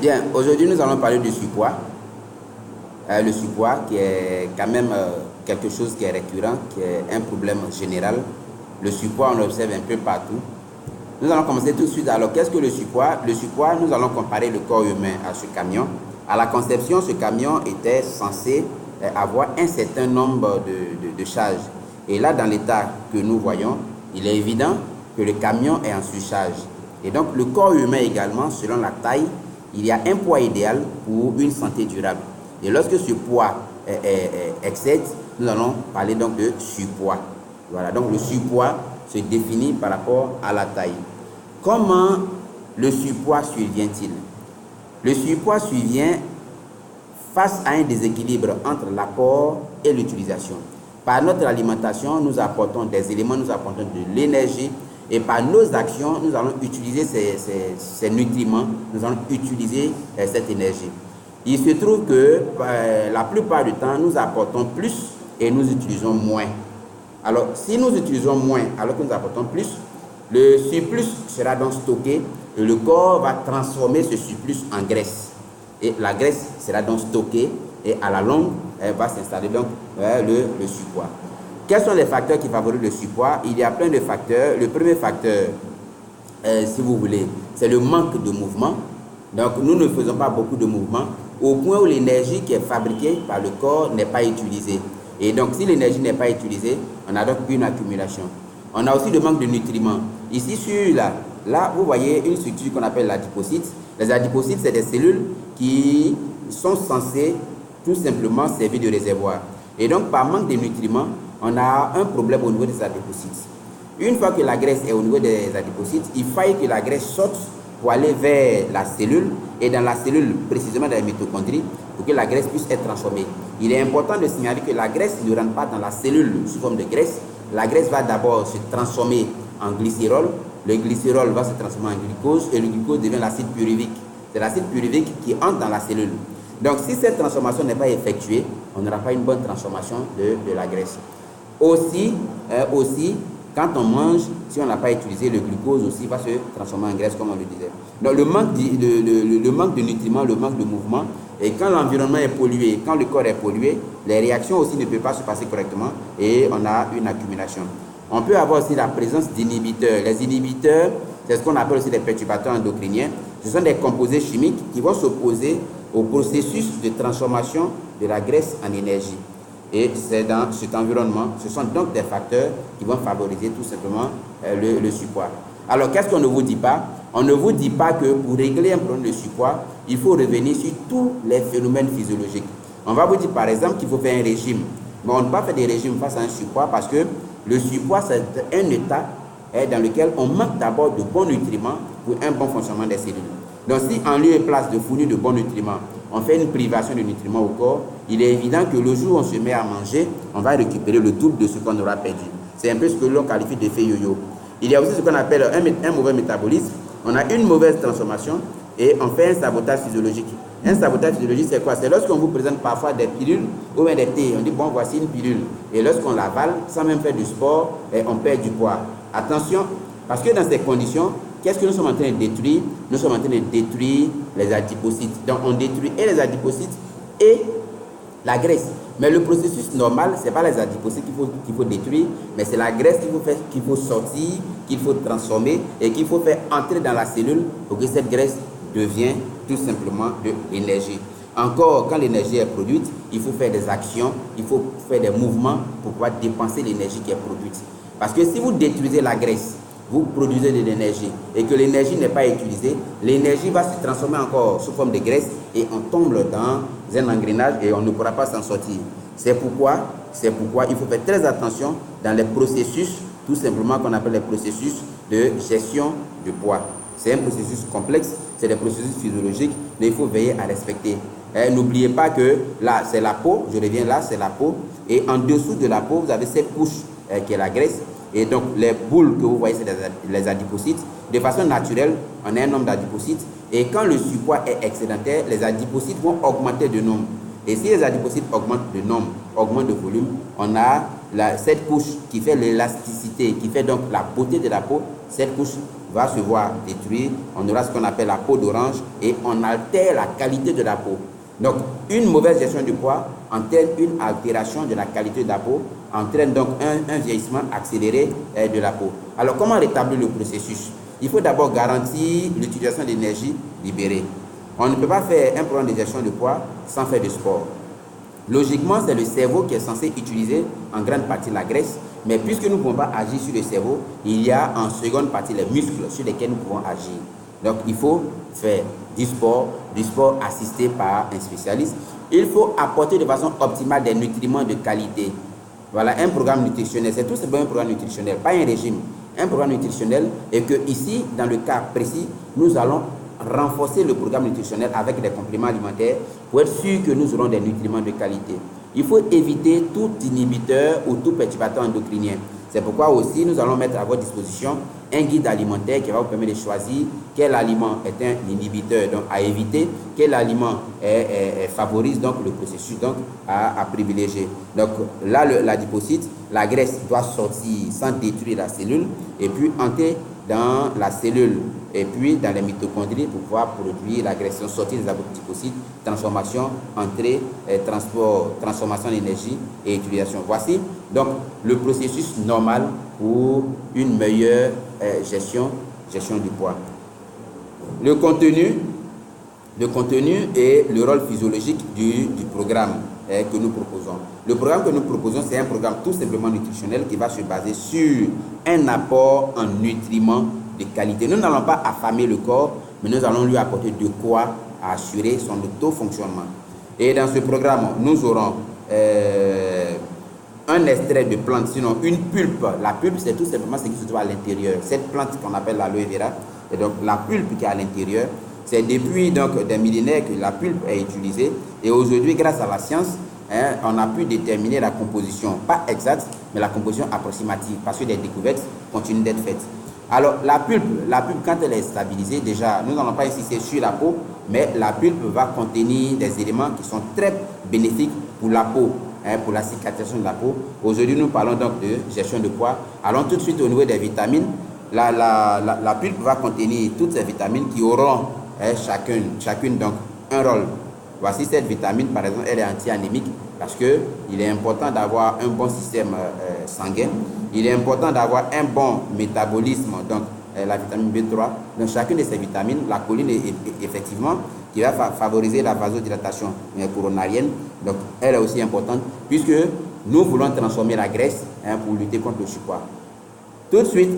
Bien, aujourd'hui nous allons parler du surpoids. Le surpoids qui est quand même quelque chose qui est récurrent, qui est un problème général. Le surpoids, on l'observe un peu partout. Nous allons commencer tout de suite. Alors, qu'est-ce que le surpoids? Le surpoids, nous allons comparer le corps humain à ce camion. À la conception, ce camion était censé avoir un certain nombre de charges. Et là, dans l'état que nous voyons, il est évident que le camion est en surcharge. Et donc, le corps humain également, selon la taille, il y a un poids idéal pour une santé durable. Et lorsque ce poids excède, nous allons parler donc de surpoids. Voilà, donc le surpoids se définit par rapport à la taille. Comment le surpoids survient-il? Le surpoids survient face à un déséquilibre entre l'apport et l'utilisation. Par notre alimentation, nous apportons des éléments, nous apportons de l'énergie, et par nos actions, nous allons utiliser ces nutriments, nous allons utiliser cette énergie. Il se trouve que la plupart du temps, nous apportons plus et nous utilisons moins. Alors, si nous utilisons moins alors que nous apportons plus, le surplus sera donc stocké et le corps va transformer ce surplus en graisse. Et la graisse sera donc stockée et à la longue, elle va s'installer donc le surpoids. Quels sont les facteurs qui favorisent le surpoids? Il y a plein de facteurs. Le premier facteur, si vous voulez, c'est le manque de mouvement. Donc, nous ne faisons pas beaucoup de mouvement au point où l'énergie qui est fabriquée par le corps n'est pas utilisée. Et donc, si l'énergie n'est pas utilisée, on a donc une accumulation. On a aussi le manque de nutriments. Ici, sur là, vous voyez une structure qu'on appelle l'adipocyte. Les adipocytes, c'est des cellules qui sont censées tout simplement servir de réservoir. Et donc, par manque de nutriments, on a un problème au niveau des adipocytes. Une fois que la graisse est au niveau des adipocytes, il faille que la graisse sorte pour aller vers la cellule et dans la cellule, précisément dans les mitochondries, pour que la graisse puisse être transformée. Il est important de signaler que la graisse ne rentre pas dans la cellule sous forme de graisse. La graisse va d'abord se transformer en glycérol. Le glycérol va se transformer en glucose et le glucose devient l'acide pyruvique. C'est l'acide pyruvique qui entre dans la cellule. Donc, si cette transformation n'est pas effectuée, on n'aura pas une bonne transformation de la graisse. Aussi, quand on mange, si on n'a pas utilisé, le glucose aussi va se transformer en graisse, comme on le disait. Donc, le manque de nutriments, le manque de mouvement, et quand l'environnement est pollué, quand le corps est pollué, les réactions aussi ne peuvent pas se passer correctement et on a une accumulation. On peut avoir aussi la présence d'inhibiteurs. Les inhibiteurs, c'est ce qu'on appelle aussi des perturbateurs endocriniens. Ce sont des composés chimiques qui vont s'opposer au processus de transformation de la graisse en énergie. Et c'est dans cet environnement, ce sont donc des facteurs qui vont favoriser tout simplement le surpoids. Alors, qu'est-ce qu'on ne vous dit pas? On ne vous dit pas que pour régler un problème de surpoids, il faut revenir sur tous les phénomènes physiologiques. On va vous dire par exemple qu'il faut faire un régime. Mais on ne peut pas faire des régimes face à un surpoids parce que le surpoids, c'est un état dans lequel on manque d'abord de bons nutriments pour un bon fonctionnement des cellules. Donc, si en lieu et place de fournir de bons nutriments, on fait une privation de nutriments au corps, il est évident que le jour où on se met à manger, on va récupérer le double de ce qu'on aura perdu. C'est un peu ce que l'on qualifie d'effet yo-yo. Il y a aussi ce qu'on appelle un mauvais métabolisme. On a une mauvaise transformation et on fait un sabotage physiologique. Un sabotage physiologique, c'est quoi? C'est lorsqu'on vous présente parfois des pilules ou bien des thés. On dit, bon, voici une pilule. Et lorsqu'on l'avale, sans même faire du sport, on perd du poids. Attention, parce que dans ces conditions, qu'est-ce que nous sommes en train de détruire? Nous sommes en train de détruire les adipocytes. Donc, on détruit et les adipocytes et la graisse. Mais le processus normal, ce n'est pas les adipocytes qu'il faut détruire, mais c'est la graisse qu'il faut sortir, qu'il faut transformer et qu'il faut faire entrer dans la cellule pour que cette graisse devienne tout simplement de l'énergie. Encore, quand l'énergie est produite, il faut faire des actions, il faut faire des mouvements pour pouvoir dépenser l'énergie qui est produite. Parce que si vous détruisez la graisse, vous produisez de l'énergie et que l'énergie n'est pas utilisée, l'énergie va se transformer encore sous forme de graisse et on tombe dans un engrenage et on ne pourra pas s'en sortir. C'est pourquoi il faut faire très attention dans les processus, tout simplement qu'on appelle les processus de gestion de poids. C'est un processus complexe, c'est des processus physiologiques, mais il faut veiller à respecter. N'oubliez pas que là, c'est la peau, je reviens là, c'est la peau, et en dessous de la peau, vous avez cette couche qui est la graisse. Et donc, les boules que vous voyez, c'est les adipocytes. De façon naturelle, on a un nombre d'adipocytes. Et quand le surpoids est excédentaire, les adipocytes vont augmenter de nombre. Et si les adipocytes augmentent de nombre, augmentent de volume, on a cette couche qui fait l'élasticité, qui fait donc la beauté de la peau. Cette couche va se voir détruit, on aura ce qu'on appelle la peau d'orange et on altère la qualité de la peau. Donc, une mauvaise gestion du poids entraîne une altération de la qualité de la peau, entraîne donc un vieillissement accéléré de la peau. Alors, comment rétablir le processus? Il faut d'abord garantir l'utilisation d'énergie libérée. On ne peut pas faire un programme de gestion du poids sans faire de sport. Logiquement, c'est le cerveau qui est censé utiliser en grande partie la graisse, mais puisque nous ne pouvons pas agir sur le cerveau, il y a en seconde partie les muscles sur lesquels nous pouvons agir. Donc, il faut faire du sport assisté par un spécialiste. Il faut apporter de façon optimale des nutriments de qualité. Voilà, un programme nutritionnel, c'est tout simplement un programme nutritionnel, pas un régime. Un programme nutritionnel, et que ici, dans le cas précis, nous allons renforcer le programme nutritionnel avec des compléments alimentaires pour être sûr que nous aurons des nutriments de qualité. Il faut éviter tout inhibiteur ou tout perturbateur endocrinien. C'est pourquoi aussi nous allons mettre à votre disposition un guide alimentaire qui va vous permettre de choisir quel aliment est un inhibiteur donc à éviter, quel aliment favorise donc le processus donc à privilégier. Donc là, l'adipocyte, la graisse doit sortir sans détruire la cellule et puis entrer dans la cellule et puis dans les mitochondries pour pouvoir produire la graisse. Sortie des adipocytes, transformation, entrée, transport, transformation d'énergie et utilisation. Voici donc le processus normal pour une meilleure gestion du poids. Le contenu et le rôle physiologique du programme que nous proposons. Le programme que nous proposons, c'est un programme tout simplement nutritionnel qui va se baser sur un apport en nutriments de qualité. Nous n'allons pas affamer le corps, mais nous allons lui apporter de quoi assurer son auto-fonctionnement. Et dans ce programme, nous aurons un extrait de plante, sinon une pulpe. La pulpe, c'est tout simplement ce qui se trouve à l'intérieur. Cette plante qu'on appelle l'aloe vera, et donc la pulpe qui est à l'intérieur, c'est depuis donc des millénaires que la pulpe est utilisée. Et aujourd'hui, grâce à la science, on a pu déterminer la composition, pas exacte, mais la composition approximative, parce que des découvertes continuent d'être faites. Alors, la pulpe, quand elle est stabilisée, déjà, nous n'allons pas insister sur la peau, mais la pulpe va contenir des éléments qui sont très bénéfiques pour la peau, pour la cicatrisation de la peau. Aujourd'hui, nous parlons donc de gestion de poids. Allons tout de suite au niveau des vitamines. La pulpe va contenir toutes ces vitamines qui auront chacune donc un rôle. Voici cette vitamine, par exemple, elle est anti-anémique parce qu'il est important d'avoir un bon système sanguin. Il est important d'avoir un bon métabolisme, donc la vitamine B3. Dans chacune de ces vitamines, la choline est effectivement qui va favoriser la vasodilatation coronarienne. Donc, elle est aussi importante puisque nous voulons transformer la graisse pour lutter contre le surpoids. Tout de suite,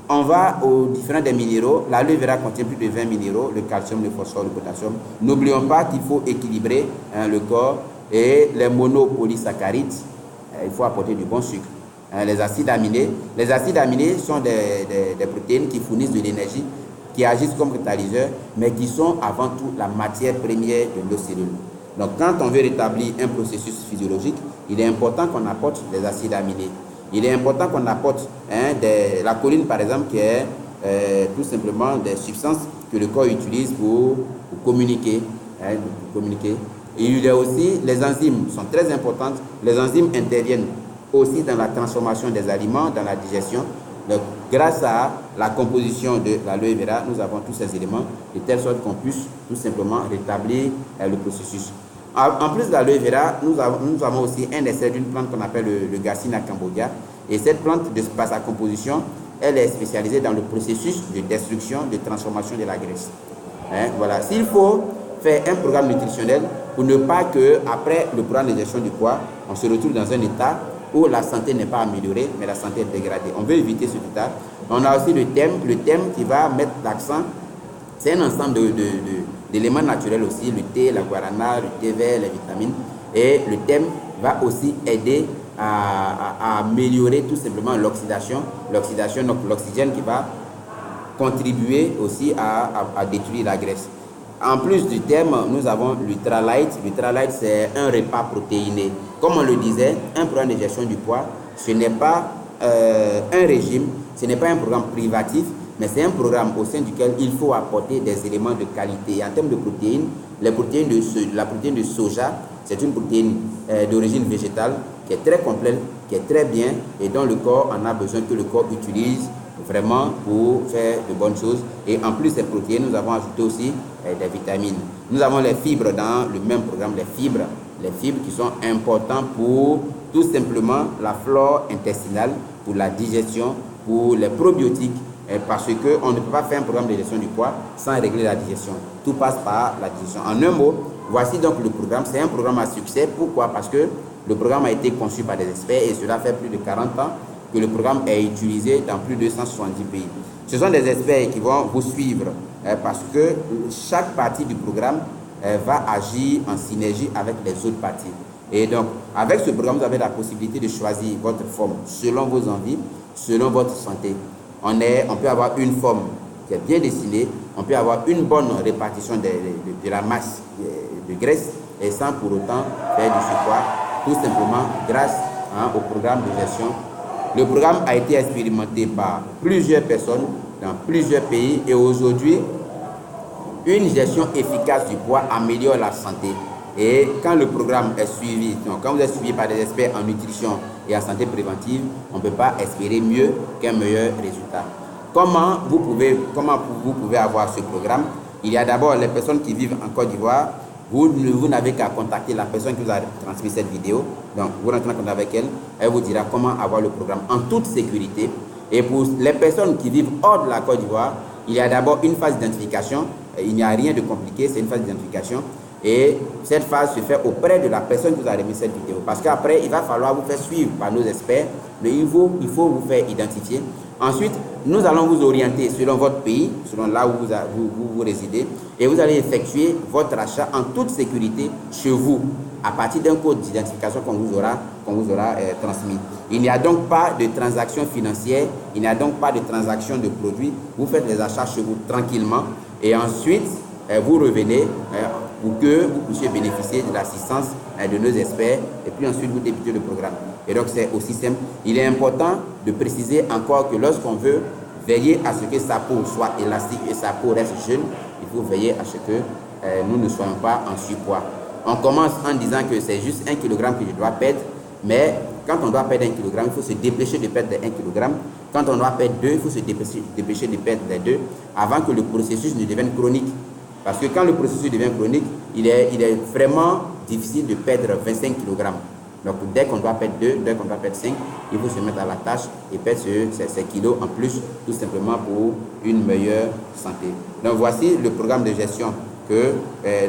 on va aux différents des minéraux. L'aloe vera contient plus de 20 minéraux, le calcium, le phosphore, le potassium. N'oublions pas qu'il faut équilibrer le corps et les monopolysaccharides. Il faut apporter du bon sucre. Les acides aminés sont des protéines qui fournissent de l'énergie, qui agissent comme catalyseurs, mais qui sont avant tout la matière première de nos cellules. Donc, quand on veut rétablir un processus physiologique, il est important qu'on apporte des acides aminés. Il est important qu'on apporte la choline, par exemple, qui est tout simplement des substances que le corps utilise pour communiquer. Et il y a aussi les enzymes, sont très importantes. Les enzymes interviennent aussi dans la transformation des aliments, dans la digestion. Donc, grâce à la composition de l'aloe vera, nous avons tous ces éléments de telle sorte qu'on puisse tout simplement rétablir le processus. En plus de l'aloe vera, nous avons aussi un extrait d'une plante qu'on appelle le Garcinia cambogia. Et cette plante, par sa composition, elle est spécialisée dans le processus de destruction, de transformation de la graisse. Voilà. S'il faut faire un programme nutritionnel pour ne pas qu'après le programme de gestion du poids, on se retrouve dans un état où la santé n'est pas améliorée, mais la santé est dégradée. On veut éviter cet état. On a aussi le thème qui va mettre l'accent. C'est un ensemble d'éléments naturels aussi, le thé, la guarana, le thé vert, les vitamines. Et le thème va aussi aider à améliorer tout simplement l'oxydation, donc l'oxygène qui va contribuer aussi à détruire la graisse. En plus du thème, nous avons l'Ultralight. L'Ultralight, c'est un repas protéiné. Comme on le disait, un programme de gestion du poids, ce n'est pas un régime, ce n'est pas un programme privatif, mais c'est un programme au sein duquel il faut apporter des éléments de qualité. Et en termes de protéines, la protéine de soja, c'est une protéine d'origine végétale qui est très complète, qui est très bien et dont le corps en a besoin, que le corps utilise vraiment pour faire de bonnes choses. Et en plus des protéines, nous avons ajouté aussi des vitamines. Nous avons les fibres dans le même programme, les fibres qui sont importantes pour tout simplement la flore intestinale, pour la digestion, pour les probiotiques, parce qu'on ne peut pas faire un programme de gestion du poids sans régler la digestion. Tout passe par la digestion. En un mot, voici donc le programme. C'est un programme à succès. Pourquoi? Parce que le programme a été conçu par des experts et cela fait plus de 40 ans que le programme est utilisé dans plus de 170 pays. Ce sont des experts qui vont vous suivre parce que chaque partie du programme va agir en synergie avec les autres parties. Et donc, avec ce programme, vous avez la possibilité de choisir votre forme selon vos envies, selon votre santé. On peut avoir une forme qui est bien dessinée, on peut avoir une bonne répartition de la masse de graisse et sans pour autant faire du surpoids, tout simplement grâce au programme de gestion. Le programme a été expérimenté par plusieurs personnes dans plusieurs pays et aujourd'hui, une gestion efficace du poids améliore la santé. Et quand le programme est suivi, donc quand vous êtes suivi par des experts en nutrition et en santé préventive, on ne peut pas espérer mieux qu'un meilleur résultat. Comment vous pouvez avoir ce programme? Il y a d'abord les personnes qui vivent en Côte d'Ivoire. Vous n'avez qu'à contacter la personne qui vous a transmis cette vidéo. Donc, vous rentrez en contact avec elle. Elle vous dira comment avoir le programme en toute sécurité. Et pour les personnes qui vivent hors de la Côte d'Ivoire, il y a d'abord une phase d'identification. Il n'y a rien de compliqué, c'est une phase d'identification. Et cette phase se fait auprès de la personne qui vous a remis cette vidéo. Parce qu'après, il va falloir vous faire suivre par nos experts. Mais il faut vous faire identifier. Ensuite, nous allons vous orienter selon votre pays, selon là où vous résidez. Et vous allez effectuer votre achat en toute sécurité chez vous, à partir d'un code d'identification qu'on vous aura transmis. Il n'y a donc pas de transaction financière, il n'y a donc pas de transaction de produits. Vous faites les achats chez vous tranquillement. Et ensuite, vous revenez pour que vous puissiez bénéficier de l'assistance de nos experts et puis ensuite vous débutez le programme. Et donc c'est aussi simple. Il est important de préciser encore que lorsqu'on veut veiller à ce que sa peau soit élastique et sa peau reste jeune, il faut veiller à ce que nous ne soyons pas en surpoids. On commence en disant que c'est juste 1 kg que je dois perdre, mais quand on doit perdre 1 kg, il faut se dépêcher de perdre 1 kg. Quand on doit perdre 2, il faut se dépêcher de perdre les 2 avant que le processus ne devienne chronique. Parce que quand le processus devient chronique, il est vraiment difficile de perdre 25 kg. Donc dès qu'on doit perdre 2, dès qu'on doit perdre 5, il faut se mettre à la tâche et perdre ces kilos en plus, tout simplement pour une meilleure santé. Donc voici le programme de gestion que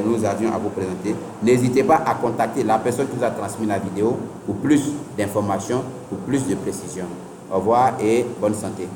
nous avions à vous présenter. N'hésitez pas à contacter la personne qui vous a transmis la vidéo pour plus d'informations, pour plus de précision. Au revoir et bonne santé.